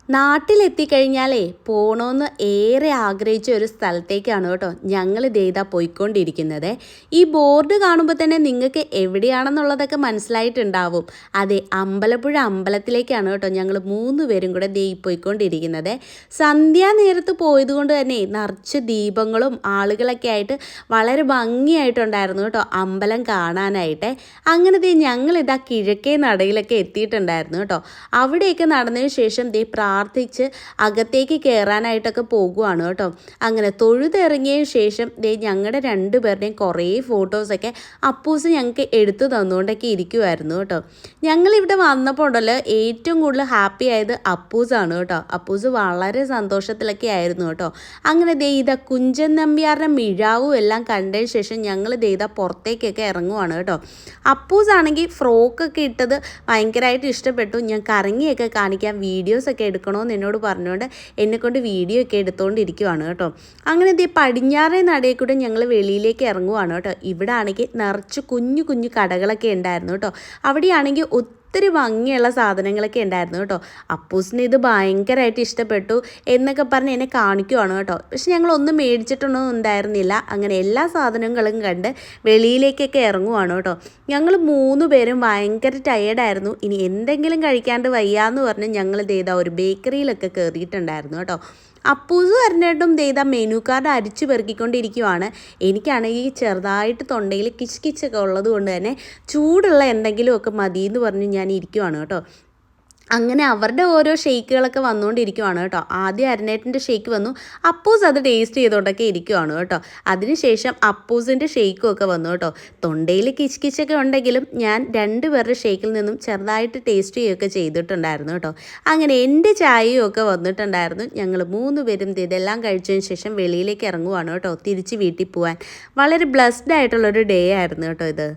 നാട്ടിലെത്തിക്കഴിഞ്ഞാലേ പോകണമെന്ന് ഏറെ ആഗ്രഹിച്ച ഒരു സ്ഥലത്തേക്കാണ് കേട്ടോ ഞങ്ങൾ ഇതാ പോയിക്കൊണ്ടിരിക്കുന്നത്. ഈ ബോർഡ് കാണുമ്പോൾ തന്നെ നിങ്ങൾക്ക് എവിടെയാണെന്നുള്ളതൊക്കെ മനസ്സിലായിട്ടുണ്ടാവും. അതെ, അമ്പലപ്പുഴ അമ്പലത്തിലേക്കാണ് കേട്ടോ ഞങ്ങൾ 3 പേരും കൂടെ പോയിക്കൊണ്ടിരിക്കുന്നത്. സന്ധ്യാനേരത്ത് പോയതുകൊണ്ട് തന്നെ നിറച്ച് ദീപങ്ങളും ആളുകളൊക്കെ ആയിട്ട് വളരെ ഭംഗിയായിട്ടുണ്ടായിരുന്നു കേട്ടോ അമ്പലം കാണാനായിട്ട്. അങ്ങനെ ഞങ്ങളിതാ കിഴക്കേ നടയിലൊക്കെ എത്തിയിട്ടുണ്ടായിരുന്നു കേട്ടോ. അവിടെയൊക്കെ നടന്നതിന് ശേഷം പ്രാർത്ഥിച്ച് അകത്തേക്ക് കയറാനായിട്ടൊക്കെ പോകുവാണ് കേട്ടോ. അങ്ങനെ തൊഴുതിറങ്ങിയതിന് ശേഷം ഞങ്ങളുടെ 2 പേരുടെയും കുറേ ഫോട്ടോസൊക്കെ അപ്പൂസ് ഞങ്ങൾക്ക് എടുത്തു തന്നുകൊണ്ടൊക്കെ ഇരിക്കുമായിരുന്നു കേട്ടോ. ഞങ്ങളിവിടെ വന്നപ്പോൾ ഉണ്ടല്ലോ ഏറ്റവും കൂടുതൽ ഹാപ്പി ആയത് അപ്പൂസാണ് കേട്ടോ. അപ്പൂസ് വളരെ സന്തോഷത്തിലൊക്കെ ആയിരുന്നു കേട്ടോ. അങ്ങനെ കുഞ്ചൻ നമ്പ്യാരുടെ മിഴാവും എല്ലാം കണ്ടതിന് ശേഷം ഞങ്ങൾ പുറത്തേക്കൊക്കെ ഇറങ്ങുവാണ് കേട്ടോ. അപ്പൂസാണെങ്കിൽ ഫ്രോക്കൊക്കെ ഇട്ടത് ഭയങ്കരമായിട്ട് ഇഷ്ടപ്പെട്ടു. ഞാൻ കറങ്ങിയൊക്കെ കാണിക്കാൻ വീഡിയോസൊക്കെ എടുക്കണമെന്ന് എന്നോട് പറഞ്ഞുകൊണ്ട് എന്നെക്കൊണ്ട് വീഡിയോ ഒക്കെ എടുത്തുകൊണ്ടിരിക്കുവാണ് കേട്ടോ. അങ്ങനെ പടിഞ്ഞാറേ നടയിൽ കൂടെ ഞങ്ങൾ വെളിയിലേക്ക് ഇറങ്ങുവാണ് കേട്ടോ. ഇവിടെ ആണെങ്കിൽ നിറച്ച് കുഞ്ഞു കുഞ്ഞു കടകളൊക്കെ ഉണ്ടായിരുന്നു കേട്ടോ. അവിടെയാണെങ്കിൽ ഒത്തിരി ഭംഗിയുള്ള സാധനങ്ങളൊക്കെ ഉണ്ടായിരുന്നു കേട്ടോ. അപ്പൂസിന് ഇത് ഭയങ്കരമായിട്ട് ഇഷ്ടപ്പെട്ടു എന്നൊക്കെ പറഞ്ഞ് എന്നെ കാണിക്കുവാണ് കേട്ടോ. പക്ഷെ ഞങ്ങളൊന്നും മേടിച്ചിട്ടൊന്നും ഉണ്ടായിരുന്നില്ല. അങ്ങനെ എല്ലാ സാധനങ്ങളും കണ്ട് വെളിയിലേക്കൊക്കെ ഇറങ്ങുവാണ് കേട്ടോ. ഞങ്ങൾ 3 പേരും ഭയങ്കര ടയേർഡായിരുന്നു. ഇനി എന്തെങ്കിലും കഴിക്കാണ്ട് വയ്യാന്ന് പറഞ്ഞ് ഞങ്ങൾ ഒരു ബേക്കറിയിലൊക്കെ കയറിയിട്ടുണ്ടായിരുന്നു കേട്ടോ. അപ്പൂസും അരനേട്ടും മെനു കാർഡ് അരിച്ചു പെറുക്കിക്കൊണ്ടിരിക്കുവാണ്. എനിക്കാണെങ്കിൽ ചെറുതായിട്ട് തൊണ്ടയിൽ കിച്ച് ഉള്ളത് കൊണ്ട് തന്നെ ചൂടുള്ള എന്തെങ്കിലുമൊക്കെ മതിയെന്ന് പറഞ്ഞ് ഞാൻ ഇരിക്കുവാണ് കേട്ടോ. അങ്ങനെ അവരുടെ ഓരോ ഷെയ്ക്കുകളൊക്കെ വന്നുകൊണ്ടിരിക്കുവാണ് കേട്ടോ. ആദ്യം അരനേറ്റിൻ്റെ ഷെയ്ക്ക് വന്നു. അപ്പൂസ് അത് ടേസ്റ്റ് ചെയ്തുകൊണ്ടൊക്കെ ഇരിക്കുവാണ് കേട്ടോ. അതിനുശേഷം അപ്പൂസിൻ്റെ ഷെയ്ക്കും ഒക്കെ വന്നു കേട്ടോ. തൊണ്ടയിൽ കിച്ചൊക്കെ ഉണ്ടെങ്കിലും ഞാൻ 2 പേരുടെ ഷെയ്ക്കിൽ നിന്നും ചെറുതായിട്ട് ടേസ്റ്റ് ചെയ്യുകയൊക്കെ ചെയ്തിട്ടുണ്ടായിരുന്നു കേട്ടോ. അങ്ങനെ എൻ്റെ ചായയും ഒക്കെ വന്നിട്ടുണ്ടായിരുന്നു. ഞങ്ങൾ 3 പേരും ഇതെല്ലാം കഴിച്ചതിന് ശേഷം വെളിയിലേക്ക് ഇറങ്ങുവാണ് കേട്ടോ, തിരിച്ച് വീട്ടിൽ പോകാൻ. വളരെ ബ്ലെസ്ഡ് ആയിട്ടുള്ളൊരു ഡേ ആയിരുന്നു കേട്ടോ ഇത്.